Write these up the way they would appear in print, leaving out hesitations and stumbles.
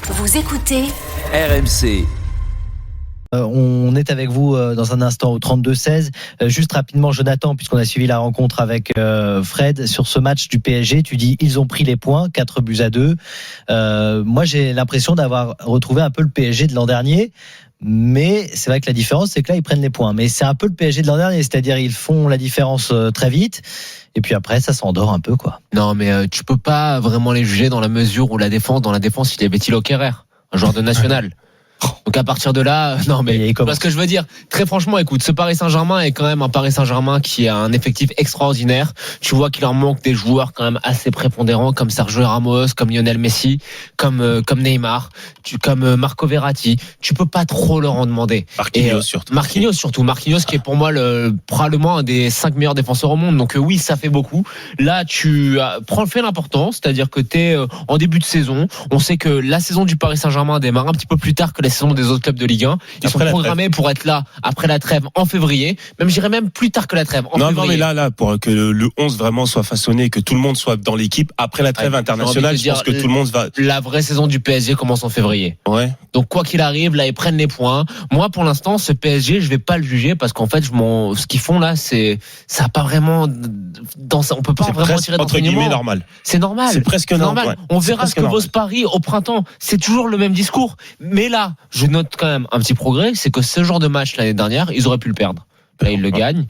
Vous écoutez RMC. On est avec vous dans un instant au 32-16. Juste rapidement, Jonathan, puisqu'on a suivi la rencontre avec Fred sur ce match du PSG, tu dis ils ont pris les points, 4-2. Moi, j'ai l'impression d'avoir retrouvé un peu le PSG de l'an dernier. Mais c'est vrai que la différence, c'est que là, ils prennent les points. Mais c'est un peu le PSG de l'an dernier, c'est-à-dire ils font la différence très vite. Et puis après, ça s'endort un peu, quoi. Non, mais tu peux pas vraiment les juger dans la mesure où dans la défense, il y avait Thilo Kehrer, un joueur de national. Donc à partir de là, non mais tu vois ce que je veux dire. Très franchement, écoute, ce Paris Saint-Germain est quand même un Paris Saint-Germain qui a un effectif extraordinaire. Tu vois qu'il leur manque des joueurs quand même assez prépondérants comme Sergio Ramos, comme Lionel Messi, comme Neymar, comme Marco Verratti. Tu peux pas trop leur en demander. Marquinhos surtout. Marquinhos qui est pour moi probablement un des 5 meilleurs défenseurs au monde. Donc oui, ça fait beaucoup. Là, fais l'important, c'est-à-dire que t'es en début de saison. On sait que la saison du Paris Saint-Germain démarre un petit peu plus tard que la saison des autres clubs de Ligue 1. Ils sont programmés pour être là après la trêve en février. J'irais même plus tard que la trêve en février. Non, mais là, pour que le 11 vraiment soit façonné, que tout le monde soit dans l'équipe après la trêve internationale, je pense que tout le monde va. La vraie saison du PSG commence en février. Ouais. Donc quoi qu'il arrive, là ils prennent les points. Moi, pour l'instant, ce PSG, je vais pas le juger parce qu'en fait, ce qu'ils font là, ça a pas vraiment on peut pas vraiment tirer d'enseignement. C'est normal. C'est normal. C'est presque normal. Ouais. On verra ce que vaut ce pari au printemps. C'est toujours le même discours. Mais là, je note quand même un petit progrès, c'est que ce genre de match l'année dernière, ils auraient pu le perdre. Là, ils le gagnent.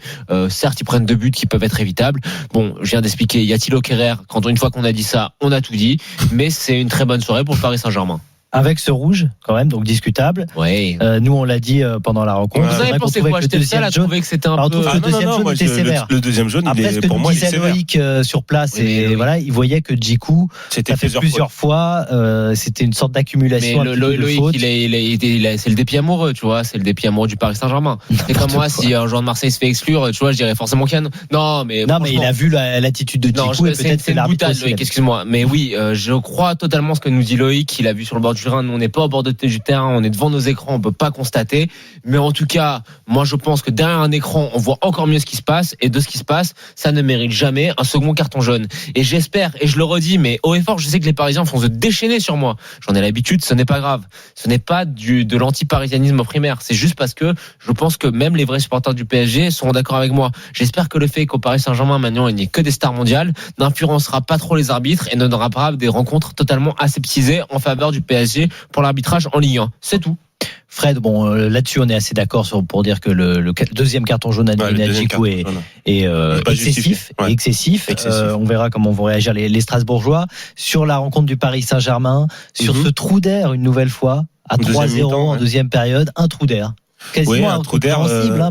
Certes, ils prennent 2 buts qui peuvent être évitables. Bon, je viens d'expliquer, il y a Thilo Kehrer. Une fois qu'on a dit ça, on a tout dit. Mais c'est une très bonne soirée pour le Paris Saint-Germain. Avec ce rouge, quand même, donc discutable. Oui. Nous, on l'a dit pendant la rencontre. Vous avez pensé quoi? J'étais le seul à trouver que c'était un peu. Le deuxième jaune était sévère. Le deuxième jaune, pour moi, il est sévère. Loïc sur place, et voilà, il voyait que Djikou, ça fait plusieurs fois, c'était une sorte d'accumulation. Mais Loïc, c'est le dépit amoureux, tu vois, c'est le dépit amoureux du Paris Saint-Germain. C'est comme moi, si un joueur de Marseille se fait exclure, tu vois, je dirais forcément qu'il y a. Non, mais il a vu l'attitude de Djikou, et peut-être c'est l'arbitre. Loïc, excuse-moi. Mais oui, je crois totalement ce que nous dit Loïc, il a vu sur le bord du terrain. Nous, on n'est pas au bord du terrain, on est devant nos écrans, on peut pas constater, mais en tout cas, moi je pense que derrière un écran, on voit encore mieux ce qui se passe, et de ce qui se passe, ça ne mérite jamais un second carton jaune. Et j'espère, et je le redis, mais haut et fort, je sais que les Parisiens vont se déchaîner sur moi. J'en ai l'habitude, ce n'est pas grave. Ce n'est pas de l'anti-parisianisme primaire, c'est juste parce que je pense que même les vrais supporters du PSG seront d'accord avec moi. J'espère que le fait qu'au Paris Saint-Germain, maintenant, il n'y ait que des stars mondiales, n'influencera pas trop les arbitres et ne donnera pas des rencontres totalement aseptisées en faveur du PSG pour l'arbitrage en Ligue 1, c'est tout. Fred, là-dessus on est assez d'accord pour dire que le deuxième carton jaune à Djikou est excessif. Ouais. Excessif. On verra comment vont réagir les Strasbourgeois sur la rencontre du Paris Saint-Germain, sur ce trou d'air une nouvelle fois à 3-0 en deuxième période, un trou d'air. Quasiment un trou d'air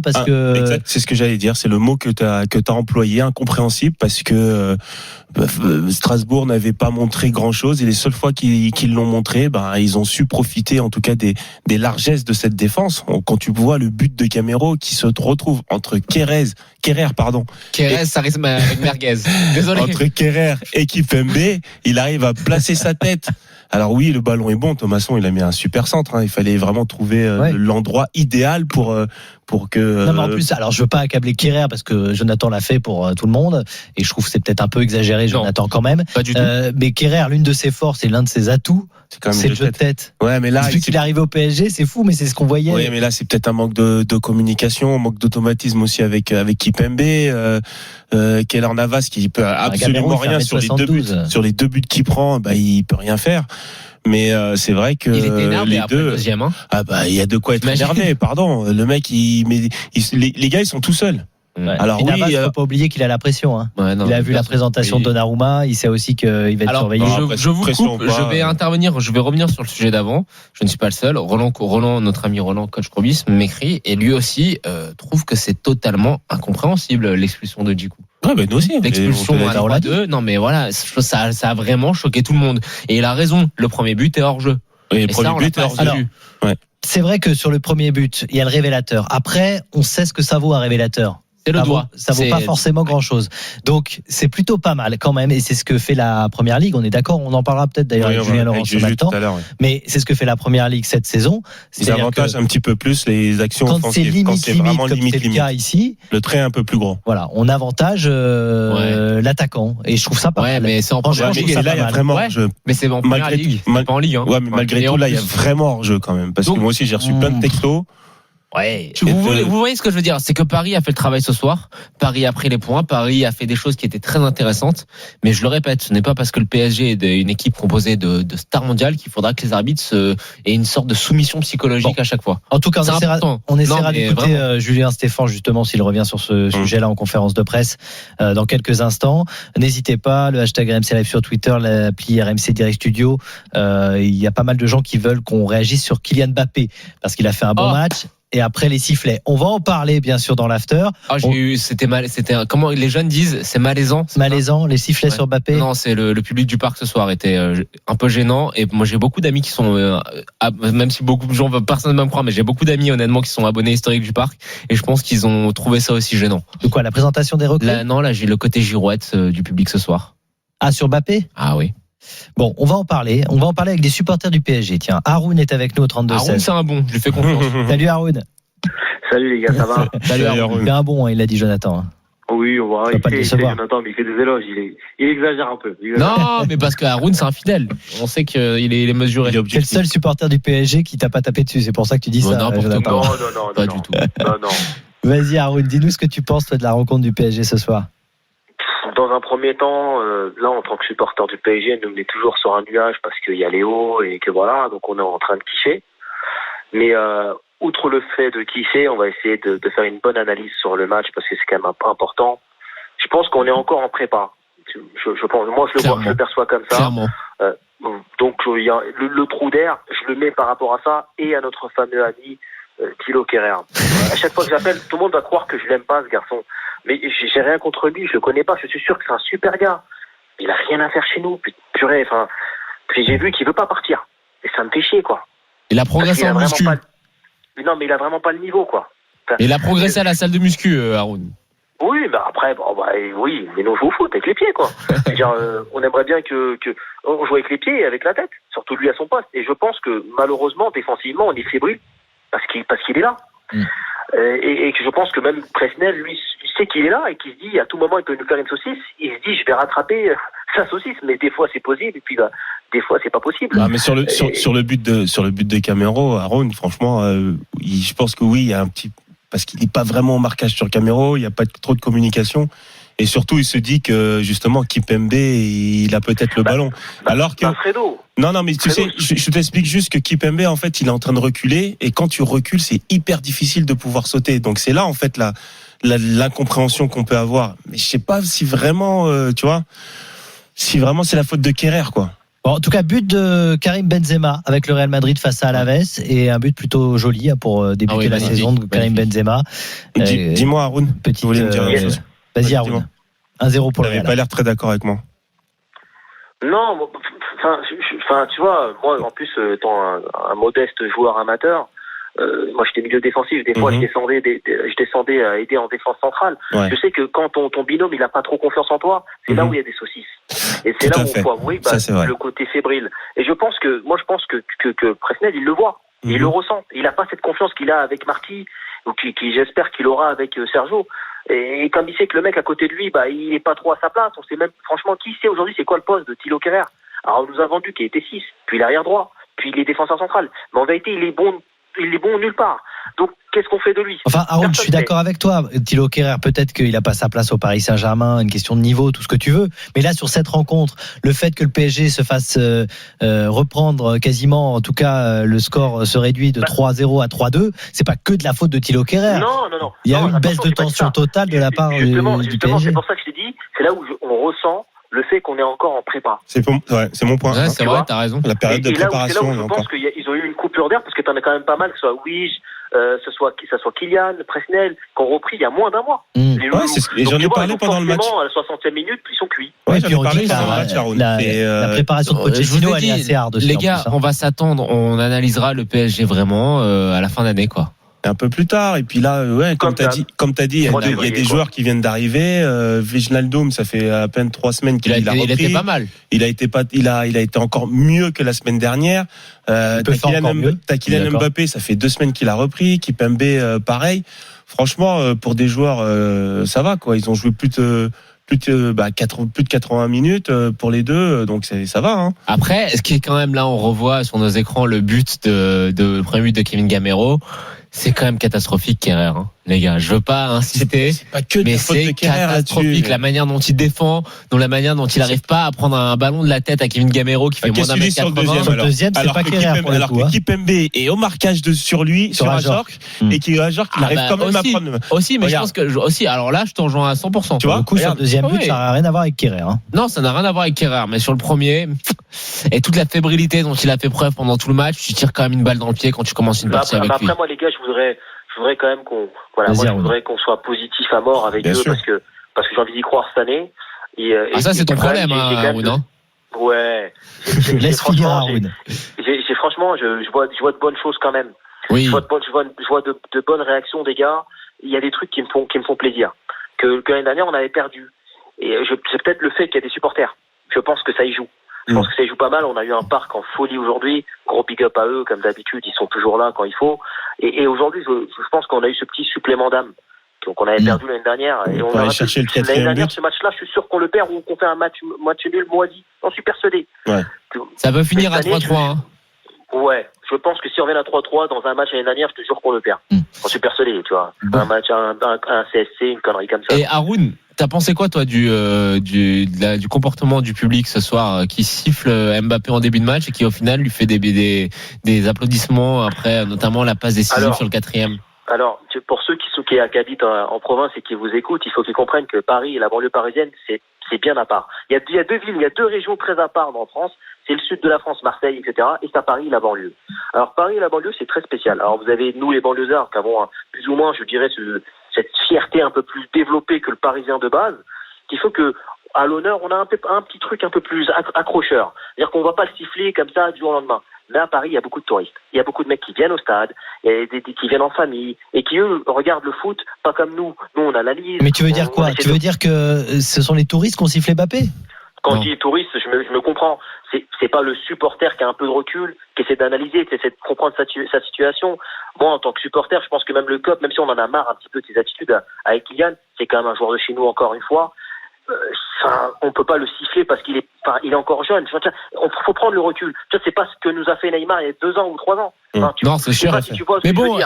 parce que exact, c'est ce que j'allais dire, c'est le mot que t'as employé, incompréhensible, parce que Strasbourg n'avait pas montré grand chose, et les seules fois qu'ils l'ont montré, ils ont su profiter en tout cas des largesses de cette défense. Quand tu vois le but de Camero qui se retrouve entre Kehrer, ça risque avec Merguez. Désolé. Entre Kehrer et Kimpembe, il arrive à placer sa tête. Alors oui, le ballon est bon. Thomasson, il a mis un super centre. Il fallait vraiment trouver l'endroit idéal pour que. Non, mais en plus, alors je veux pas accabler Kehrer parce que Jonathan l'a fait pour tout le monde, et je trouve que c'est peut-être un peu exagéré, Jonathan, quand même. Pas du tout. Mais Kehrer, l'une de ses forces et l'un de ses atouts, c'est le jeu de tête. Ouais, mais là, depuis qu'il est arrivé au PSG, c'est fou, mais c'est ce qu'on voyait. Oui, mais là, c'est peut-être un manque de communication, un manque d'automatisme aussi avec Kimpembe, Keylor Navas qui peut absolument rien sur les 2 buts qu'il prend, il peut rien faire. Mais c'est vrai que il était énervé après le deuxième. Il y a de quoi être énervé. Pardon, le mec, les gars, ils sont tout seuls. Ouais. Alors et Navas, faut pas oublier qu'il a la pression. Il a vu la présentation de Donnarumma, il sait aussi qu'il va être surveillé. Je vous coupe, je vais intervenir, je vais revenir sur le sujet d'avant. Je ne suis pas le seul. Roland, notre ami Roland, coach Probis, m'écrit, et lui aussi trouve que c'est totalement incompréhensible l'expulsion de Djikou. Nous aussi. L'expulsion à 3-2. Non, mais voilà, ça a vraiment choqué tout le monde. Et il a raison. Le premier but est hors jeu. Et le premier but est hors jeu. C'est vrai que sur le premier but, il y a le révélateur. Après, on sait ce que ça vaut un révélateur. C'est le doigt. Ça vaut pas forcément grand-chose. Donc, c'est plutôt pas mal quand même. Et c'est ce que fait la Première Ligue. On est d'accord. On en parlera peut-être d'ailleurs avec Julien Laurent ce matin. Mais c'est ce que fait la Première Ligue cette saison. Ils avantagent un petit peu plus les actions offensives. Quand c'est vraiment limite, le cas ici. Le trait est un peu plus gros. Voilà. On avantage l'attaquant. Et je trouve ça pas mal. Mais c'est en Première Ligue. Et là, il y a vraiment hors-jeu. Mais c'est en Première Ligue. Pas en Ligue. Ouais, mais malgré tout, là, il y a vraiment hors-jeu quand même. Parce que moi aussi, j'ai reçu plein de textos. Ouais. Vous voyez ce que je veux dire, c'est que Paris a fait le travail ce soir. Paris a pris les points. Paris a fait des choses qui étaient très intéressantes. Mais je le répète, ce n'est pas parce que le PSG est une équipe composée de stars mondiales qu'il faudra que les arbitres aient une sorte de soumission psychologique à chaque fois. En tout cas, on essaiera d'écouter Julien Stéphan justement s'il revient sur ce sujet-là en conférence de presse dans quelques instants. N'hésitez pas, le hashtag RMC Live sur Twitter, l'appli RMC Direct Studio. Il y a pas mal de gens qui veulent qu'on réagisse sur Kylian Mbappé parce qu'il a fait un bon match. Et après les sifflets, on va en parler bien sûr dans l'after. C'était comment les jeunes disent, c'est malaisant. Malaisant, les sifflets sur Mbappé. Non, c'est le public du parc ce soir était un peu gênant. Et moi j'ai beaucoup d'amis qui sont, même si beaucoup de gens, personne ne va me croire, mais j'ai beaucoup d'amis honnêtement qui sont abonnés historiques du parc. Et je pense qu'ils ont trouvé ça aussi gênant. De quoi, la présentation des recrues? Non, là j'ai le côté girouette du public ce soir. Ah, sur Mbappé? Ah oui. Bon, on va en parler. On va en parler avec des supporters du PSG. Tiens, Haroun est avec nous au 32-16. Haroun, c'est un bon. Je lui fais confiance. Salut Haroun. Salut les gars, ça va? Salut Haroun. Il est un bon, il a dit Jonathan. Oui, on va arrêter. Jonathan, mais il fait des éloges. Il exagère un peu. Non, mais parce que Haroun, c'est un fidèle. On sait qu'il est mesuré. C'est le seul supporter du PSG qui t'a pas tapé dessus. C'est pour ça que tu dis ça. Non, pas du tout. Non. Vas-y Haroun, dis-nous ce que tu penses toi de la rencontre du PSG ce soir. Dans un premier temps, là, en tant que supporter du PSG, nous on est toujours sur un nuage parce qu'il y a les hauts et que voilà, donc on est en train de kiffer. Mais outre le fait de kiffer, on va essayer de faire une bonne analyse sur le match parce que c'est quand même important. Je pense qu'on est encore en prépa. Je pense, moi je le perçois comme ça. Donc il y a le trou d'air, je le mets par rapport à ça et à notre fameux ami Thilo Kehrer. À chaque fois que j'appelle, tout le monde va croire que je l'aime pas ce garçon. Mais j'ai rien contre lui, je le connais pas, je suis sûr que c'est un super gars. Il a rien à faire chez nous, purée, puis j'ai vu qu'il veut pas partir. Et ça me fait chier, quoi. Il a progressé en muscu. Non, mais il a vraiment pas le niveau, quoi. Il a progressé à la salle de muscu, Haroun. Oui, mais après, oui, mais nous on joue au foot avec les pieds, quoi. On aimerait bien que on joue avec les pieds et avec la tête, surtout lui à son poste. Et je pense que malheureusement, défensivement, on est fébrile parce qu'il est là. Et que je pense que même Presnel, lui, il sait qu'il est là et qu'il se dit à tout moment il peut nous faire une saucisse. Il se dit je vais rattraper sa saucisse, mais des fois c'est possible et puis des fois c'est pas possible. Ah, mais sur le but de Camero, Haroun, franchement, je pense que oui, il y a un petit parce qu'il n'est pas vraiment au marquage sur Camero, il n'y a pas trop de communication. Et surtout, il se dit que justement Kimpembe, il a peut-être le ballon. Alors que non, mais tu sais, je t'explique juste que Kimpembe, en fait, il est en train de reculer, et quand tu recules, c'est hyper difficile de pouvoir sauter. Donc c'est là, en fait, l'incompréhension qu'on peut avoir. Mais je sais pas si vraiment, tu vois, si vraiment c'est la faute de Kehrer, quoi. Bon, en tout cas, but de Karim Benzema avec le Real Madrid face à Alaves et un but plutôt joli pour débuter la saison de Karim Benzema. Dis-moi, Haroun, tu voulais me dire une chose. Vas-y, Haroun. 1-0 pour le Real. Tu n'avais pas l'air très d'accord avec moi. Non, tu vois, moi, en plus, étant un modeste joueur amateur, moi, j'étais milieu défensif. Des fois, je descendais à aider en défense centrale. Ouais. Je sais que quand ton binôme, il a pas trop confiance en toi, c'est là où il y a des saucisses. Et c'est là où il faut avouer le côté fébrile. Et je pense que Presnel, il le voit. Il le ressent. Il n'a pas cette confiance qu'il a avec Marquis, ou qui j'espère qu'il aura avec Sergio. Et comme il sait que le mec à côté de lui, il est pas trop à sa place. On sait même, franchement, qui sait aujourd'hui c'est quoi le poste de Thilo Kehrer. Alors on nous a vendu qu'il était 6, puis l'arrière droit, puis il est défenseur central. Mais en vérité, il est bon nulle part. Donc, qu'est-ce qu'on fait de lui? Enfin, Haroun, je suis d'accord avec toi. Thilo Kehrer, peut-être qu'il n'a pas sa place au Paris Saint-Germain, une question de niveau, tout ce que tu veux. Mais là, sur cette rencontre, le fait que le PSG se fasse reprendre quasiment, en tout cas, le score se réduit de 3-0 à 3-2, c'est pas que de la faute de Thilo Kehrer. Non. Il y a eu une baisse de tension totale de la part du PSG. C'est pour ça que je t'ai dit, c'est là où on ressent le fait qu'on est encore en prépa. C'est mon point. Ouais, c'est vrai, t'as raison. La période de préparation. C'est là où je pense qu'ils ont eu une coupure d'air parce que t'en as quand même pas mal, que ce soit Wige, que ce soit Kylian, Presnel, qu'on repris il y a moins d'un mois. Et j'en ai parlé pendant le match. À la 60e minute, ils sont cuits. Ouais, puis on dit que la préparation de Pochettino, elle est assez hard aussi. Les gars, on va s'attendre, on analysera le PSG vraiment à la fin d'année, quoi. Un peu plus tard. Et puis là, comme t'as dit, il y a des joueurs qui viennent d'arriver. Wijnaldum, ça fait à peine 3 semaines qu'il a repris. Il était pas mal. Il a été encore mieux que la semaine dernière. T'as Kylian Mbappé, ça fait 2 semaines qu'il a repris. Kimpembe, pareil. Franchement, pour des joueurs, ça va, quoi. Ils ont joué plus de 80 minutes pour les deux, donc ça va. Hein. Après, ce qui est quand même là, on revoit sur nos écrans le but le premier but de Kevin Gamero. C'est quand même catastrophique, Kerrer, hein, les gars. Je veux pas insister, c'est pas que mais c'est catastrophique la manière dont il défend, la manière dont il arrive pas à prendre un ballon de la tête à Kevin Gamero qui fait moins d'un mètre 80. Sur le deuxième, c'est pas Kerrer pour le coup. Alors que Kimpembe est au marquage sur lui, sur Ajorc, et qu'il arrive quand même à prendre. Aussi, mais je pense que aussi. Alors là, je t'en rejoins à 100%. Tu vois, le coup sur le deuxième but, ça n'a rien à voir avec Kerrer. Hein. Non, ça n'a rien à voir avec Kerrer, mais sur le premier, et toute la fébrilité dont il a fait preuve pendant tout le match, tu tires quand même une balle dans le pied quand tu commences une partie avec lui. Après, moi, les gars, je voudrais quand même je voudrais qu'on soit positif à mort avec eux parce que j'ai envie d'y croire cette année. Ça, c'est ton problème, Arun. Ouais. Laisse finir Arun. Franchement, je vois de bonnes choses quand même. Oui. Je vois de bonnes réactions des gars. Il y a des trucs qui me font plaisir. Que l'année dernière, on avait perdu. Et c'est peut-être le fait qu'il y a des supporters. Je pense que ça y joue. Je pense que ça y joue pas mal. On a eu un parc en folie aujourd'hui. Gros big up à eux, comme d'habitude. Ils sont toujours là quand il faut. Et aujourd'hui, je pense qu'on a eu ce petit supplément d'âme. Donc on avait perdu l'année dernière. Et on a cherché le 4e l'année dernière, but. ce match-là, je suis sûr qu'on le perd ou qu'on fait un match nul moisi. J'en suis persuadé. Ouais. Ça peut finir à 3-3. Hein. Ouais. Je pense que si on revient à 3-3 dans un match l'année dernière, je te jure qu'on le perd. J'en suis persuadé, tu vois. Un match, un CSC, une connerie comme ça. Et Arun, t'as pensé quoi, toi, du comportement du public ce soir qui siffle Mbappé en début de match et qui, au final, lui fait des applaudissements après, notamment la passe décisive sur le 4e? Alors, pour ceux qui habitent en province et qui vous écoutent, il faut qu'ils comprennent que Paris et la banlieue parisienne, c'est bien à part. Il y a 2 villes, il y a 2 régions très à part en France. C'est le sud de la France, Marseille, etc. Et c'est à Paris, la banlieue. Alors, Paris et la banlieue, c'est très spécial. Alors, vous avez, nous, les banlieusards, qui avons plus ou moins, je dirais, cette fierté un peu plus développée que le Parisien de base, qu'il faut que, à l'honneur, on a un petit truc un peu plus accrocheur. C'est-à-dire qu'on va pas le siffler comme ça du jour au lendemain. Mais à Paris, il y a beaucoup de touristes. Il y a beaucoup de mecs qui viennent au stade, qui viennent en famille, et qui, eux, regardent le foot, pas comme nous. Nous, on analyse. Mais tu veux dire quoi? Tu veux dire que ce sont les touristes qui ont sifflé Mbappé? Quand je dis touriste, je me comprends. C'est pas le supporter qui a un peu de recul, qui essaie d'analyser, qui essaie de comprendre sa situation. Moi, en tant que supporter, je pense que même le COP, même si on en a marre un petit peu de ses attitudes avec Kylian, c'est quand même un joueur de chez nous encore une fois. On peut pas le siffler parce qu'il est encore jeune. Faut prendre le recul. C'est pas ce que nous a fait Neymar il y a 2 ans ou 3 ans. Non, c'est sûr. Mais bon,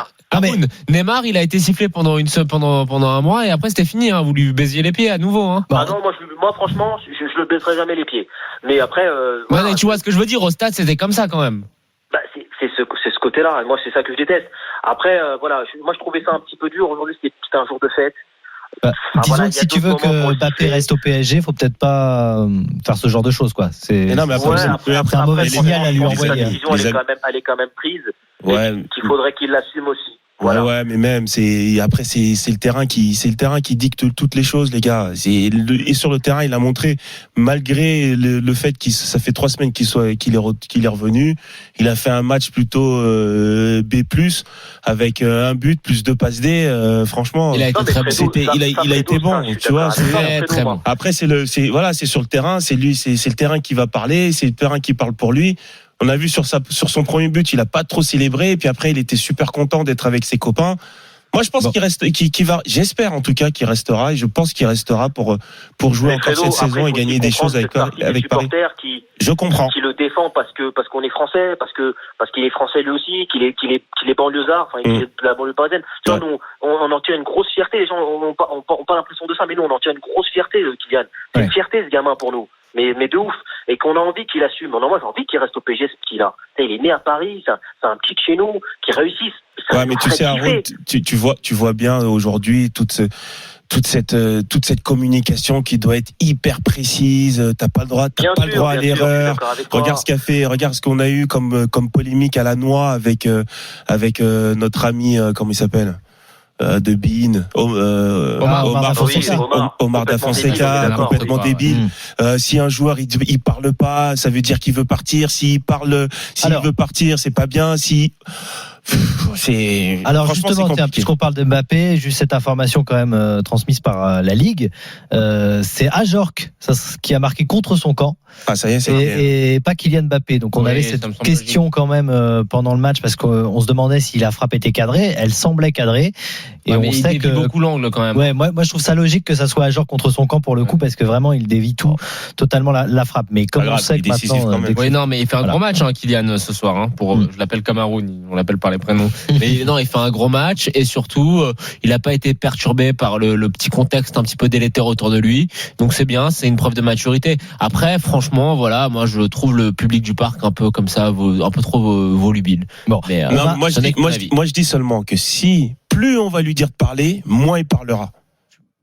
Neymar, il a été sifflé pendant un mois et après c'était fini. Vous lui baisiez les pieds à nouveau. Hein. Non, moi franchement, je le baiserai jamais les pieds. Mais après, mais tu vois ce que je veux dire. Au stade, c'était comme ça quand même. C'est ce côté-là. Moi, c'est ça que je déteste. Après, moi je trouvais ça un petit peu dur. Aujourd'hui, c'était un jour de fête. Disons que si tu veux que Mbappé reste au PSG, faut peut-être pas faire ce genre de choses, quoi. Non, mais après un mauvais signal à lui envoyer. La décision, elle est quand même prise. Ouais. Qu'il faudrait qu'il l'assume aussi. Voilà. Ouais, mais même c'est le terrain qui dicte toutes les choses, les gars. Et sur le terrain, il a montré, malgré le fait ça fait 3 semaines qu'il est revenu, il a fait un match plutôt B+, avec un but plus 2 passes D. Franchement, il a été très bon. Il a été bon, tu vois. Très bon. Après, c'est sur le terrain, c'est le terrain qui va parler, c'est le terrain qui parle pour lui. On a vu sur son premier but, il a pas trop célébré, et puis après, il était super content d'être avec ses copains. Moi, je pense qu'il va, j'espère en tout cas qu'il restera, et je pense qu'il restera pour jouer encore cette saison et gagner des choses avec Paris. Je comprends. Qui le défend parce qu'on est français, parce qu'il est français lui aussi, qu'il est banlieusard, il est de la banlieue parisienne. Tu vois, nous, on en tire une grosse fierté. Les gens ont pas l'impression de ça, mais nous, on en tire une grosse fierté, Kylian. C'est une fierté, ce gamin, pour nous. Mais de ouf. Et qu'on a envie qu'il assume. Moi, j'ai envie qu'il reste au PSG, ce petit-là. Il est né à Paris, c'est un petit de chez nous, qui réussisse. Ouais, mais tu sais, Arun, tu vois bien aujourd'hui toute cette communication qui doit être hyper précise. T'as pas le droit à l'erreur. Regarde ce qu'on a eu comme polémique à la noix avec notre ami, comment il s'appelle? De Bean, Omar Da Fonseca, complètement débile. Si un joueur il parle pas, ça veut dire qu'il veut partir. S'il veut partir, c'est pas bien. Alors justement, puisqu'on parle de Mbappé, juste cette information quand même transmise par la Ligue, c'est Ajorc qui a marqué contre son camp. Ah, ça y est, et pas Kylian Mbappé. Donc on avait cette question quand même pendant le match parce qu'on se demandait si la frappe était cadrée. Elle semblait cadrée. Et on sait que beaucoup l'angle quand même. Ouais, moi je trouve ça logique que ça soit Ajorc contre son camp pour le coup parce que vraiment il dévie totalement la frappe. Mais comme on sait que maintenant, oui, non, mais il fait un gros match, Kylian, ce soir. Je l'appelle Cameroun, on l'appelle par les prénoms. Mais non, il fait un gros match et surtout, il n'a pas été perturbé par le petit contexte un petit peu délétère autour de lui. Donc c'est bien, c'est une preuve de maturité. Après, franchement, voilà, moi je trouve le public du Parc un peu comme ça, un peu trop volubile. Bon, mais, non, moi je dis seulement que si plus on va lui dire de parler, moins il parlera.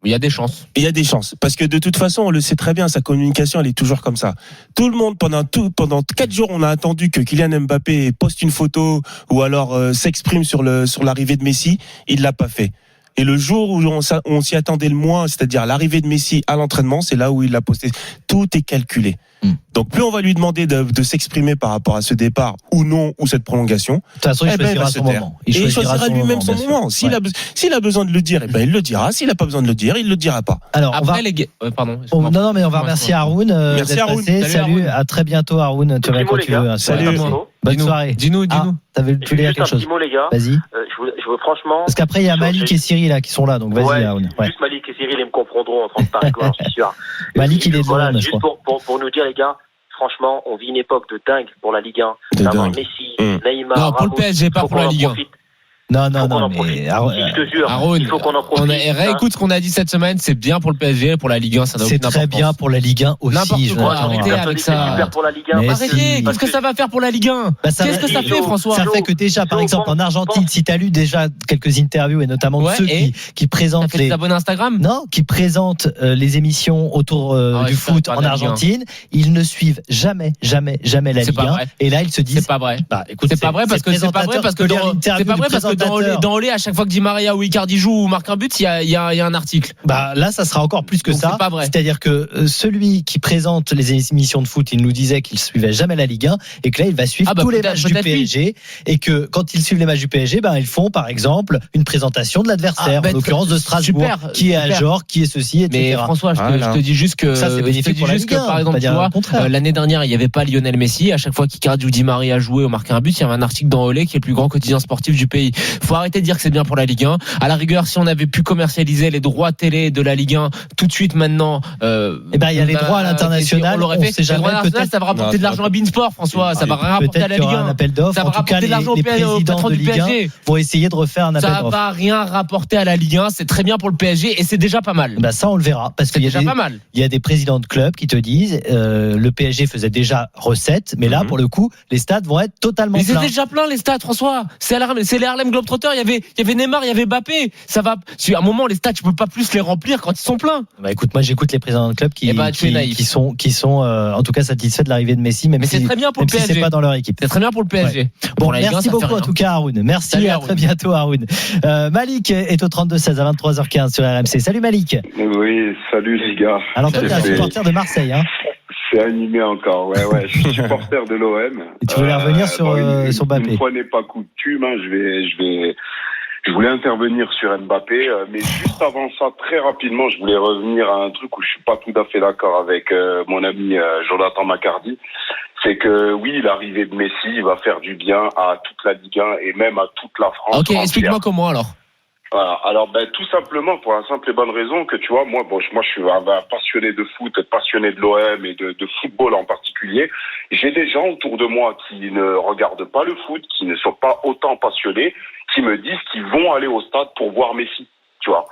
Il y a des chances. Il y a des chances. Parce que de toute façon, on le sait très bien, sa communication, elle est toujours comme ça. Tout le monde, pendant 4 jours, on a attendu que Kylian Mbappé poste une photo ou alors s'exprime sur l'arrivée de Messi. Il l'a pas fait. Et le jour où on s'y attendait le moins, c'est-à-dire l'arrivée de Messi à l'entraînement, c'est là où il l'a posté. Tout est calculé. Donc plus on va lui demander de s'exprimer par rapport à ce départ ou non, ou cette prolongation, de toute façon, il choisira son moment. Il choisira lui-même son moment. S'il a besoin de le dire, il le dira. S'il n'a pas besoin de le dire, il le dira pas. Alors, après, les gars, pardon. Non, mais on va remercier Haroun. Merci Haroun. Salut, à très bientôt Haroun. Tu reviens quand tu veux. Salut. Bonne soirée. Dis-nous. Tu voulais dire quelque chose. Petit mot, les gars. Vas-y. Je veux franchement. Parce qu'après, il y a Malik et Cyril là qui sont là, donc vas-y, Haroun. Juste Malik et Cyril, ils me comprendront en train de parler, je suis sûr. Malik, il est de voilà, juste pour nous dire, les gars, franchement, on vit une époque de dingue pour la Ligue 1. D'avoir Messi, Neymar. Non, pour le PSG, pas pour la Ligue 1. Non, mais je te jure, il faut qu'on en profite. Réécoute ce qu'on a dit cette semaine, c'est bien pour le PSG, pour la Ligue 1, ça n'a aucune importance. C'est très bien pour la Ligue 1 aussi. N'importe quoi, arrêtez avec ça. C'est super pour la Ligue 1. Arrêtez, qu'est-ce que ça va faire pour la Ligue 1 ? Qu'est-ce que ça fait, François ? Ça fait que déjà, par exemple, en Argentine, si tu as lu déjà quelques interviews et notamment de ceux qui présentent les abonnés Instagram ? Non, qui présentent les émissions autour du foot en Argentine, ils ne suivent jamais la Ligue 1. Et là, ils se disent. C'est pas vrai. C'est pas vrai parce que dans Olé, à chaque fois que Di Maria ou Icardi joue ou marque un but, il y a un article. Là, ça sera encore plus que donc ça. C'est pas vrai. C'est-à-dire que celui qui présente les émissions de foot, il nous disait qu'il suivait jamais la Ligue 1 et que là, il va suivre tous les matchs du PSG et que quand ils suivent les matchs du PSG, ils font par exemple une présentation de l'adversaire, en l'occurrence de Strasbourg, qui est Ajorc, qui est ceci, etc. Mais François, je te dis juste que ça, c'est bénéfique pour la Ligue 1. Par exemple, tu vois, l'année dernière, il n'y avait pas Lionel Messi. À chaque fois qu'Icardi ou Di Maria jouait ou marquait un but, il y avait un article dans Olé qui est le plus grand quotidien sportif du pays. Faut arrêter de dire que c'est bien pour la Ligue 1. À la rigueur, si on avait pu commercialiser les droits télé de la Ligue 1 tout de suite maintenant, il y a les droits à l'international. On l'aurait fait. Les droits à l'international, ça va rapporter de l'argent à BeIN Sport, François. Ça va rien rapporter à la Ligue 1. Un appel d'offres. Ça va rapporter de l'argent au patron du PSG. Pour essayer de refaire un appel d'offres. Ça va rien rapporter à la Ligue 1. C'est très bien pour le PSG et c'est déjà pas mal. Ça, on le verra. Parce qu'il y a des présidents de clubs qui te disent, le PSG faisait déjà recette, mais là, pour le coup, les stades vont être totalement pleins. Mais c'est déjà plein les stades, François. C'est les Harlem Globetrotters. Il y avait Neymar, il y avait Mbappé. Ça va. À un moment, les stades, tu peux pas plus les remplir quand ils sont pleins. Écoute, moi, j'écoute les présidents de clubs qui sont en tout cas satisfaits de l'arrivée de Messi, mais c'est très bien pour le PSG. C'est pas dans leur équipe. C'est très bien pour le PSG. Ouais. Bon, merci beaucoup en tout cas, Haroun. Merci. Salut, à très bientôt, Haroun. Malik est au 32-16 à 23h15 sur RMC. Salut Malik. Oui, salut les gars. Alors toi, t'es un supporter de Marseille, hein? C'est animé encore, ouais. Je suis supporter de l'OM. Et tu voulais revenir sur Mbappé. Une fois n'est pas coutume, je voulais intervenir sur Mbappé, mais juste avant ça, très rapidement, je voulais revenir à un truc où je suis pas tout à fait d'accord avec mon ami Jonathan Macardy. C'est que oui, l'arrivée de Messi va faire du bien à toute la Ligue 1 et même à toute la France. Ok, explique-moi comment alors. Voilà. Alors, tout simplement pour la simple et bonne raison que tu vois, moi, je suis un passionné de foot, passionné de l'OM et de football en particulier. J'ai des gens autour de moi qui ne regardent pas le foot, qui ne sont pas autant passionnés, qui me disent qu'ils vont aller au stade pour voir Messi, tu vois.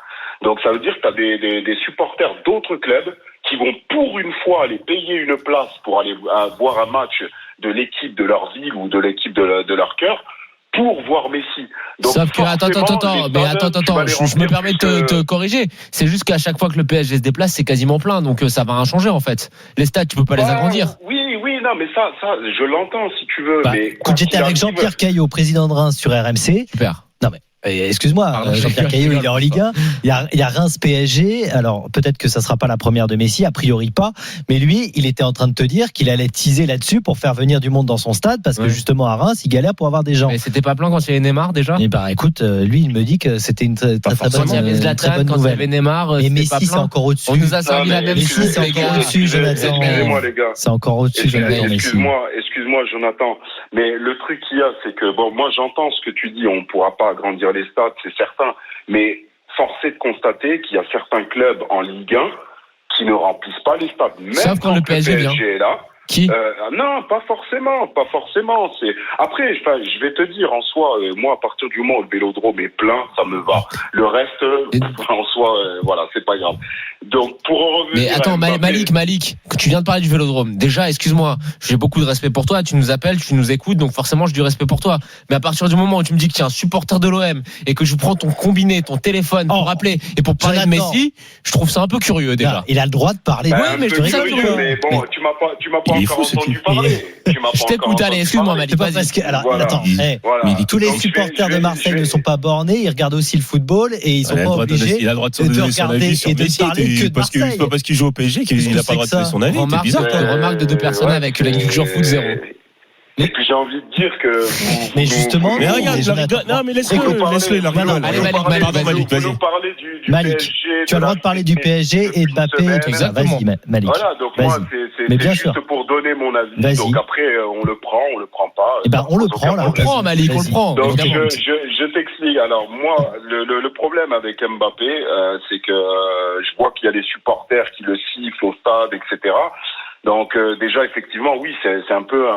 Donc ça veut dire que tu as des supporters d'autres clubs qui vont pour une fois aller payer une place pour aller voir un match de l'équipe de leur ville ou de l'équipe de leur cœur pour voir Messi. Donc, sauf que attends, je me permets de te corriger. C'est juste qu'à chaque fois que le PSG se déplace, c'est quasiment plein, donc ça va rien changer en fait. Les stades, tu peux pas les agrandir. Oui, non, mais ça, je l'entends si tu veux. Mais écoute, j'étais avec Jean-Pierre Caillot, président de Reims sur RMC. Super. Non mais Excuse-moi, Jean-Pierre Caillot, il est en Ligue 1. Il y a Reims PSG. Alors, peut-être que ça sera pas la première de Messi, a priori pas. Mais lui, il était en train de te dire qu'il allait teaser là-dessus pour faire venir du monde dans son stade parce que justement, à Reims, il galère pour avoir des gens. Mais c'était pas plein quand il y avait Neymar déjà? Eh ben, écoute, lui, il me dit que c'était une très bonne nouvelle. Quand il y avait Neymar, et Messi, c'est encore au-dessus. On nous a servi la même chose, c'est encore au-dessus, Jonathan. Excusez-moi, les gars. C'est encore au-dessus, Jonathan. Excuse-moi, Jonathan. Mais le truc qu'il y a, c'est que, bon, moi, j'entends ce que tu dis. On pourra pas agrandir les stades, c'est certain. Mais force est de constater qu'il y a certains clubs en Ligue 1 qui ne remplissent pas les stades. Même sauf quand le PSG est là. Qui non, pas forcément. C'est après, je vais te dire en soi, moi à partir du moment où le Vélodrome est plein, ça me va. Le reste, en soi, voilà, c'est pas grave. Donc pour en revenir. Mais attends, Malik, que tu viens de parler du Vélodrome. Déjà, excuse-moi, j'ai beaucoup de respect pour toi. Tu nous appelles, tu nous écoutes, donc forcément j'ai du respect pour toi. Mais à partir du moment où tu me dis que tu es un supporter de l'OM et que je prends ton combiné, ton téléphone pour rappeler et pour parler de Messi, je trouve ça un peu curieux déjà. Il a le droit de parler. Oui, mais je trouve ça curieux. Mais bon, tu m'as pas encore entendu parler. Je t'écoute, allez, excuse-moi, Malik. Alors, attends, tous les supporters de Marseille ne sont pas bornés, ils regardent aussi le football et ils sont pas obligés de regarder et de parler que de Marseille. C'est pas parce qu'il joue au PSG qu'il n'a pas le droit de donner son avis. Remarque de deux personnes avec la culture foot zéro. Et puis j'ai envie de dire que. Mais justement. Mais regarde, non, mais laisse-le, la rigole. Allez, Malik, vas-y. Malik, tu as le droit de parler du PSG et de Mbappé. Vas-y, Malik. Voilà, donc moi, c'est juste pour donner mon avis. Donc après, on le prend pas. Eh ben, on le prend, là. On le prend, Malik, on le prend. Donc je t'explique. Alors moi, le problème avec Mbappé, c'est que je vois qu'il y a des supporters qui le sifflent au stade, etc. Donc déjà effectivement oui c'est un peu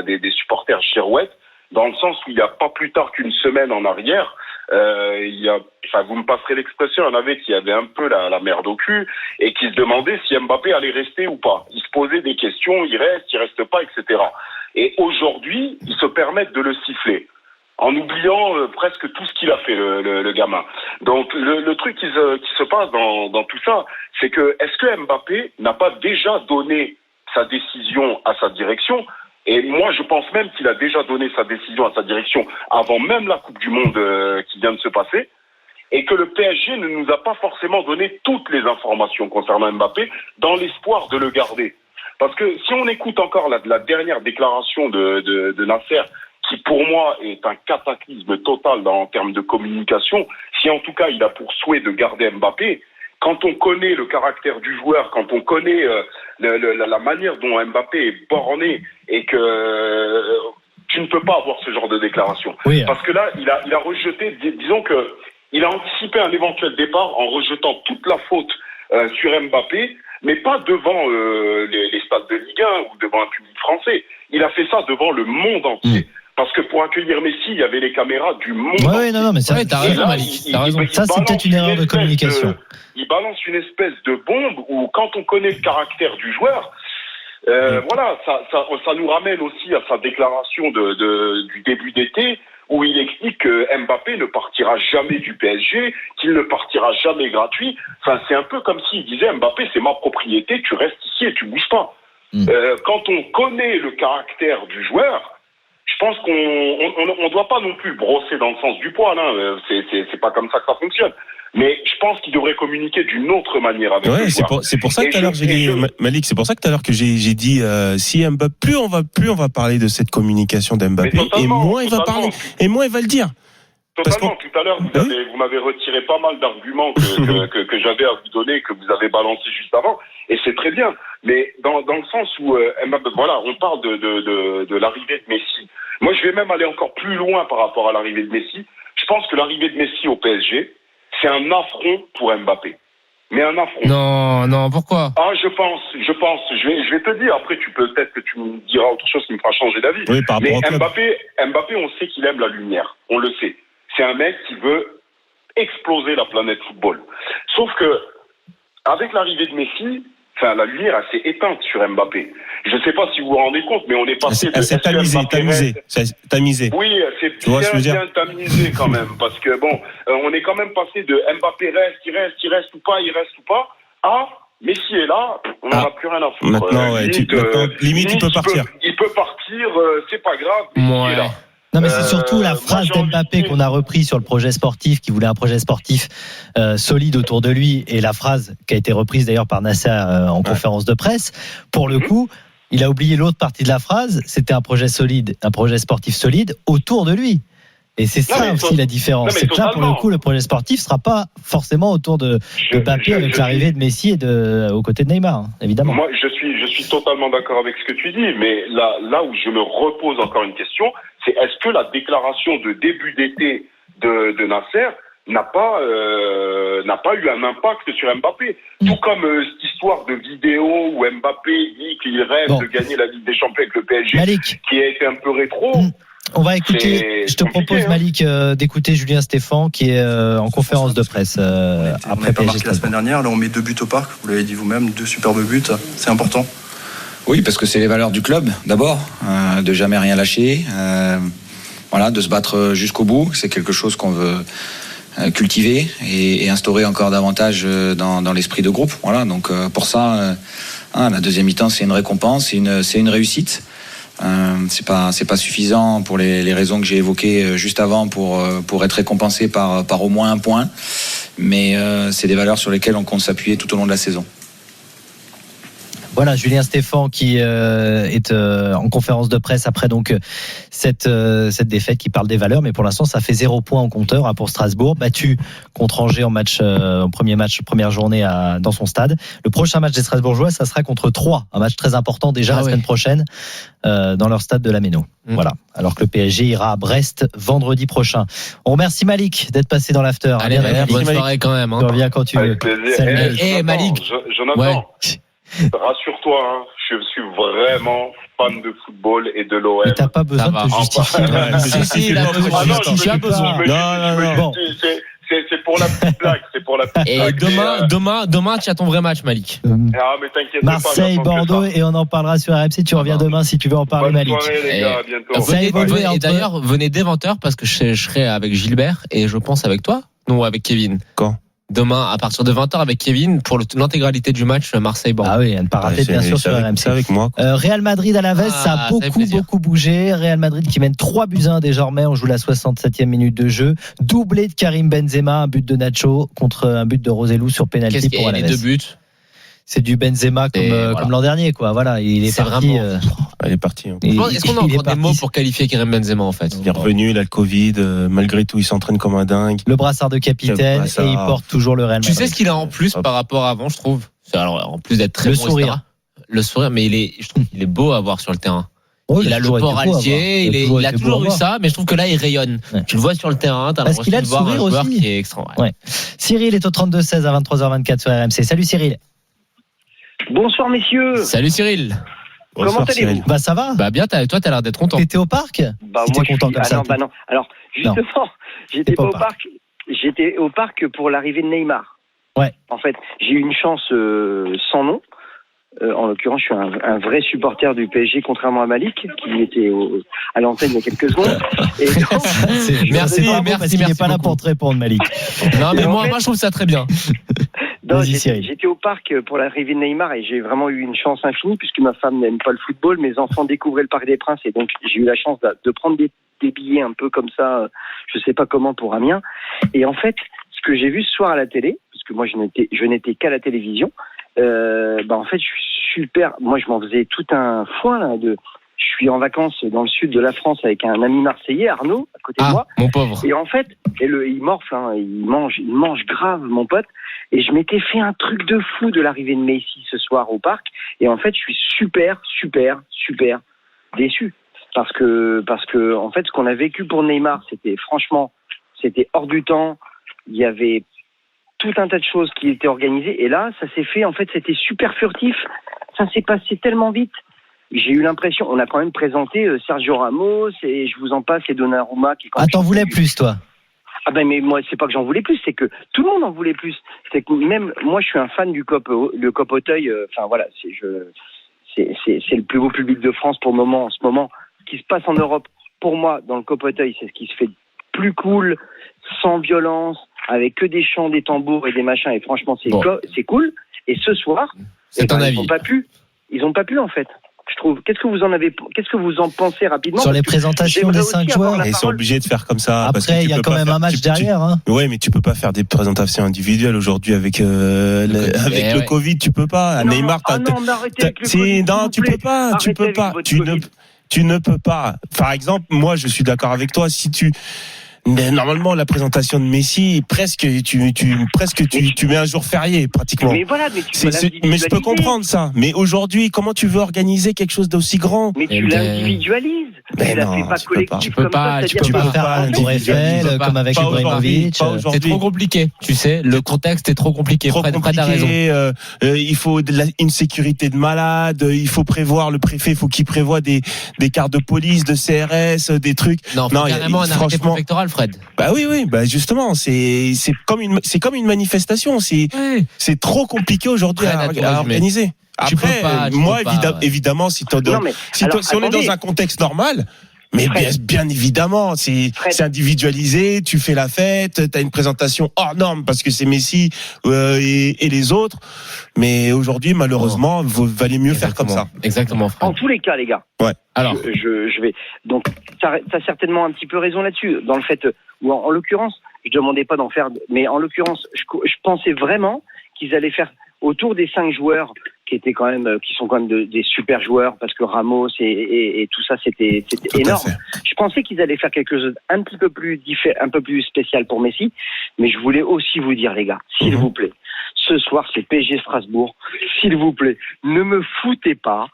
des supporters girouettes dans le sens où il y a pas plus tard qu'une semaine en arrière vous me passerez l'expression, il y en avait qui avaient un peu la merde au cul et qui se demandaient si Mbappé allait rester ou pas. Ils se posaient des questions, il reste pas, etc. Et aujourd'hui ils se permettent de le siffler en oubliant presque tout ce qu'il a fait le gamin. Donc le truc qui se passe dans tout ça, c'est que est-ce que Mbappé n'a pas déjà donné sa décision à sa direction? Et moi, je pense même qu'il a déjà donné sa décision à sa direction avant même la Coupe du Monde qui vient de se passer, et que le PSG ne nous a pas forcément donné toutes les informations concernant Mbappé dans l'espoir de le garder. Parce que si on écoute encore la dernière déclaration de Nasser, qui pour moi est un cataclysme total en termes de communication, si en tout cas il a pour souhait de garder Mbappé, quand on connaît le caractère du joueur, quand on connaît la manière dont Mbappé est borné et que tu ne peux pas avoir ce genre de déclaration. Oui. Parce que là, il a rejeté, disons que il a anticipé un éventuel départ en rejetant toute la faute sur Mbappé, mais pas devant les stades de Ligue 1 ou devant un public français. Il a fait ça devant le monde entier. Parce que pour accueillir Messi, il y avait les caméras du monde. Oui, non, mais ça, t'as raison, Malik. Ça, c'est peut-être une erreur de communication. Il balance une espèce de bombe où, quand on connaît le caractère du joueur, voilà, ça nous ramène aussi à sa déclaration du début d'été, où il explique que Mbappé ne partira jamais du PSG, qu'il ne partira jamais gratuit. Enfin, c'est un peu comme s'il disait Mbappé, c'est ma propriété, tu restes ici et tu bouges pas. Quand on connaît le caractère du joueur, je pense qu'on doit pas non plus brosser dans le sens du poil, hein. C'est pas comme ça que ça fonctionne. Mais je pense qu'il devrait communiquer d'une autre manière avec le joueur. C'est pour ça que tout à l'heure j'ai dit, Malik, c'est pour ça que tout à l'heure que j'ai dit si Mbappé, plus on va parler de cette communication d'Mbappé et moins il va parler et moins il va le dire. Totalement. Tout à l'heure, vous m'avez retiré pas mal d'arguments que j'avais à vous donner, que vous avez balancé juste avant, et c'est très bien. Mais dans le sens où, voilà, on parle de l'arrivée de Messi. Moi, je vais même aller encore plus loin par rapport à l'arrivée de Messi. Je pense que l'arrivée de Messi au PSG, c'est un affront pour Mbappé. Mais un affront. Non, pourquoi? Ah, je pense. Je vais te dire. Après, peut-être que tu me diras autre chose qui me fera changer d'avis. Oui, par rapport mais Mbappé, on sait qu'il aime la lumière. On le sait. C'est un mec qui veut exploser la planète football. Sauf que, avec l'arrivée de Messi, la lumière, elle s'est éteinte sur Mbappé. Je ne sais pas si vous vous rendez compte, mais on est passé de... C'est tamisé. Oui, c'est bien tamisé quand même, parce que on est quand même passé de Mbappé il reste ou pas, à Messi est là, on n'en a plus rien à foutre. Maintenant, limite, il peut partir. Il peut partir, c'est pas grave, Messi est là. Non, mais c'est surtout la phrase d'Mbappé qu'on a repris sur le projet sportif, qui voulait un projet sportif solide autour de lui, et la phrase qui a été reprise d'ailleurs par Nasser en conférence de presse. Pour le coup, il a oublié l'autre partie de la phrase. C'était un projet solide, un projet sportif solide autour de lui. Et c'est ça aussi la différence. C'est que là, pour le coup, le projet sportif ne sera pas forcément autour de Mbappé avec l'arrivée de Messi et aux côtés de Neymar, évidemment. Moi, je suis totalement d'accord avec ce que tu dis, mais là où je me repose encore une question, c'est est-ce que la déclaration de début d'été de Nasser n'a pas eu un impact sur Mbappé. Tout comme cette histoire de vidéo où Mbappé dit qu'il rêve de gagner la Ligue des Champions avec le PSG, Malik, qui a été un peu rétro. On va écouter, je te propose Malik d'écouter Julien Stéphan qui est en conférence de presse après PSG. La semaine dernière, là on met 2 buts au parc, vous l'avez dit vous-même, 2 superbes buts, c'est important. Oui, parce que c'est les valeurs du club d'abord, de jamais rien lâcher, de se battre jusqu'au bout, c'est quelque chose qu'on veut cultiver et instaurer encore davantage dans l'esprit de groupe. Voilà, donc pour ça, la deuxième mi-temps c'est une récompense, c'est une réussite. C'est pas suffisant pour les raisons que j'ai évoquées juste avant pour être récompensé par au moins un point, mais c'est des valeurs sur lesquelles on compte s'appuyer tout au long de la saison. Voilà, Julien Stéphan qui est en conférence de presse après donc cette défaite, qui parle des valeurs, mais pour l'instant ça fait 0 point en compteur pour Strasbourg, battu contre Angers en première journée dans son stade. Le prochain match des Strasbourgeois, ça sera contre Troyes, un match très important déjà la semaine prochaine dans leur stade de la Méno. Voilà, alors que le PSG ira à Brest vendredi prochain. On remercie Malik d'être passé dans l'after. Allez, bonne soirée quand même. Tu reviens quand tu veux. Salut Malik. Jonathan. Rassure-toi, je suis vraiment fan de football et de l'OM. Mais t'as pas besoin de te justifier. Si, là, tu as besoin. Non. C'est pour la petite blague. Et demain, tu as ton vrai match, Malik. Mais t'inquiète Marseille, Bordeaux, et on en parlera sur RMC. Tu reviens demain si tu veux en parler, Malik. Bonne soirée, les gars, à bientôt. Et d'ailleurs, venez dès 20h parce que je serai avec Gilbert et je pense avec toi. Non, avec Kevin. Quand? Demain, à partir de 20h avec Kevin, pour l'intégralité du match Marseille-Bordeaux. Ah oui, à ne pas rater, bien sûr, sur RMC. avec moi. Real Madrid à la veste, ça a beaucoup bougé. Real Madrid qui mène 3-1 désormais. On joue la 67e minute de jeu. Doublé de Karim Benzema, un but de Nacho contre un but de Rosellou sur pénalty pour Alaves. Les 2 buts. C'est du Benzema comme l'an dernier, quoi. Voilà, il est parti. Il est parti. Est-ce qu'on a encore des mots pour qualifier Karim Benzema en fait? Il est revenu, il a le Covid, malgré tout, il s'entraîne comme un dingue. Le brassard de capitaine et il porte toujours le Real Madrid. Tu sais ce qu'il a en plus par rapport à avant, je trouve. Alors, en plus d'être très bon, sourire. Le sourire, mais je trouve qu'il est beau à voir sur le terrain. Il a le port altier, il a toujours eu ça, mais je trouve que là il rayonne. Tu le vois sur le terrain, t'as l'impression de voir un joueur qui est extra. Cyril est au 32-16 à 23h24 sur RMC. Salut Cyril. Bonsoir messieurs. Salut Cyril. Comment allez-vous? Bah ça va. Bah bien, toi t'as l'air d'être content. T'étais au parc? Bah moi content comme ça. Non. Alors justement, j'étais pas au parc. J'étais au parc pour l'arrivée de Neymar. Ouais. En fait, j'ai eu une chance sans nom. En l'occurrence, je suis un vrai supporter du PSG, contrairement à Malik, qui était à l'antenne il y a quelques secondes. Et donc, merci parce qu'il n'est pas là pour te répondre, Malik. Non, mais moi je trouve ça très bien. Non, j'étais au parc pour l'arrivée de Neymar et j'ai vraiment eu une chance infinie puisque ma femme n'aime pas le football. Mes enfants découvraient le Parc des Princes et donc j'ai eu la chance de prendre des billets un peu comme ça, je sais pas comment, pour Amiens. Et en fait, ce que j'ai vu ce soir à la télé, parce que moi je n'étais qu'à la télévision, en fait je suis super. Moi je m'en faisais tout un foin là je suis en vacances dans le sud de la France avec un ami marseillais, Arnaud, à côté de moi. Mon pauvre. Et en fait, il morfle, il mange grave, mon pote. Et je m'étais fait un truc de fou de l'arrivée de Messi ce soir au parc. Et en fait, je suis super déçu. Parce que, en fait, ce qu'on a vécu pour Neymar, c'était hors du temps. Il y avait tout un tas de choses qui étaient organisées. Et là, ça s'est fait, en fait, c'était super furtif. Ça s'est passé tellement vite. J'ai eu l'impression, on a quand même présenté Sergio Ramos et je vous en passe et Donnarumma qui. T'en voulais plus, toi? Ah ben mais moi c'est pas que j'en voulais plus, c'est que tout le monde en voulait plus. C'est que même moi je suis un fan du COP Auteuil. Enfin voilà, c'est le plus beau public de France pour le moment. En ce moment, ce qui se passe en Europe, pour moi dans le COP Auteuil, c'est ce qui se fait plus cool, sans violence, avec que des chants, des tambours et des machins. Et franchement c'est cool. Et ce soir, c'est ton avis. Ils ont pas pu en fait. Je trouve. Qu'est-ce que vous en pensez rapidement? Sur les présentations des 5 joueurs, ils sont obligés de faire comme ça. Après, il y a quand même un match derrière. Hein. Ouais, mais tu peux pas faire des présentations individuelles aujourd'hui avec le Covid. Tu peux pas. Non, Neymar, tu peux pas. Tu ne peux pas. Par exemple, moi, je suis d'accord avec toi. Mais normalement, la présentation de Messi, tu mets un jour férié, pratiquement. Mais voilà, mais je peux comprendre ça. Mais aujourd'hui, comment tu veux organiser quelque chose d'aussi grand? Mais tu l'individualises. Mais tu la fais pas collectif comme ça. Tu peux pas faire un tour Eiffel comme avec Ibrahimovic. C'est trop compliqué. Tu sais, le contexte est trop compliqué. Fred a raison. Il faut une sécurité de malade. Il faut prévoir, le préfet, il faut qu'il prévoie des cartes de police, de CRS, des trucs. Non, carrément un arrêté préfectoral, Fred. Bah oui, justement, c'est comme une manifestation. C'est trop compliqué aujourd'hui à organiser. Après, évidemment, si on est dans un contexte normal, mais bien évidemment, c'est individualisé, tu fais la fête, t'as une présentation hors norme parce que c'est Messi et les autres. Mais aujourd'hui, malheureusement, valait mieux faire comme ça. Exactement. Fred. En tous les cas, les gars. Ouais. Alors, je vais. Donc, t'as certainement un petit peu raison là-dessus, dans le fait où, en l'occurrence, je demandais pas d'en faire, mais en l'occurrence, je pensais vraiment qu'ils allaient faire autour des 5 joueurs qui sont quand même des super joueurs, parce que Ramos et tout ça, c'était énorme. Je pensais qu'ils allaient faire quelque chose un petit peu plus un peu plus spécial pour Messi, mais je voulais aussi vous dire, les gars, s'il vous plaît, ce soir c'est PSG Strasbourg, s'il vous plaît, ne me foutez pas.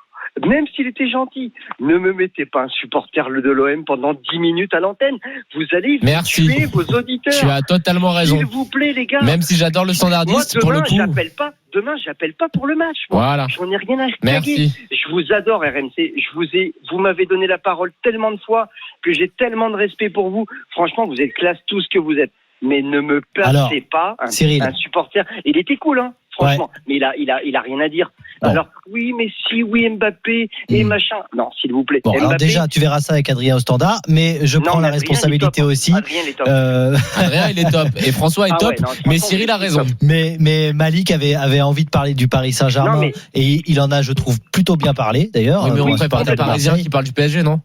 Même s'il était gentil, ne me mettez pas un supporter de l'OM pendant 10 minutes à l'antenne. Vous allez tuer vos auditeurs. Tu as totalement raison. S'il vous plaît, les gars. Même si j'adore le standardiste, moi, pour le coup. Demain, j'appelle pas pour le match. Voilà. J'en ai rien à caguer. Merci. Je vous adore, RMC. Vous m'avez donné la parole tellement de fois que j'ai tellement de respect pour vous. Franchement, vous êtes classe, tout ce que vous êtes. Mais ne me placez pas un supporter. Il était cool, hein. Franchement, mais il a rien à dire. Bon. Alors oui, Messi, oui, Mbappé et machin. Non, s'il vous plaît. Bon, Mbappé, alors déjà, tu verras ça avec Adrien au standard, mais je prends la responsabilité aussi. Adrien, il est top. Adrien, il est top et François est top, mais Cyril a raison. Mais Malik avait envie de parler du Paris Saint-Germain et il en a, je trouve, plutôt bien parlé d'ailleurs. Oui, mais on prépare des Parisiens qui parlent du PSG, non?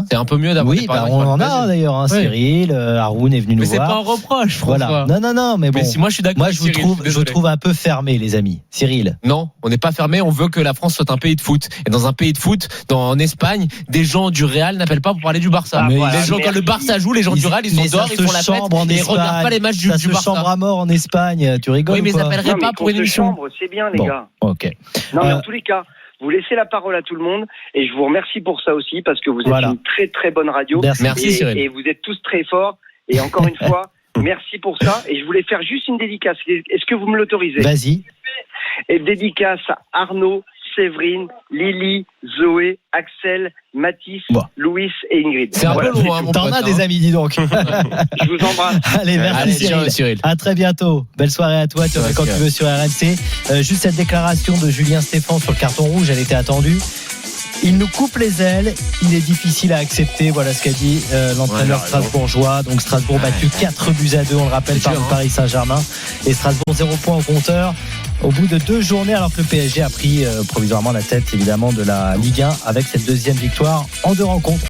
C'est un peu mieux d'avoir des Parisiens. On en a d'ailleurs, hein, Cyril, Haroun est venu nous voir. Mais c'est pas un reproche, François. Voilà. Non, mais bon. Mais si moi je suis d'accord. Moi je vous trouve un peu fermé, les amis. Cyril. Non, on n'est pas fermé. On veut que la France soit un pays de foot. Et dans un pays de foot, en Espagne, des gens du Real n'appellent pas pour parler du Barça. Les gens quand le Barça joue, les gens du Real, ils sont dehors, ils font la fête et ils regardent pas les matchs du Barça. Ça se chambre à mort en Espagne. Tu rigoles? Oui, mais ils n'appelleraient pas pour une émission. C'est bien, les gars. Ok. Non, mais en tous les cas. Vous laissez la parole à tout le monde et je vous remercie pour ça aussi parce que vous êtes une très très bonne radio. Merci Cyril. Et vous êtes tous très forts et encore une fois, merci pour ça. Et je voulais faire juste une dédicace. Est-ce que vous me l'autorisez? Vas-y. Et dédicace à Arnaud, Séverine, Lily, Zoé, Axel, Mathis, Louis et Ingrid. C'est un peu loin, mon pote. T'en as des amis, dis donc. Je vous embrasse. Allez, merci Cyril. À très bientôt. Belle soirée à toi. Tu reviens quand tu veux sur RMC. Juste cette déclaration de Julien Stéphan sur le carton rouge, elle était attendue. Il nous coupe les ailes, il est difficile à accepter. Voilà ce qu'a dit l'entraîneur strasbourgeois. Donc Strasbourg battu 4-2, on le rappelle, par le Paris Saint-Germain. Et Strasbourg 0 points au compteur au bout de 2 journées, alors que le PSG a pris provisoirement la tête évidemment de la Ligue 1 avec cette deuxième victoire en 2 rencontres.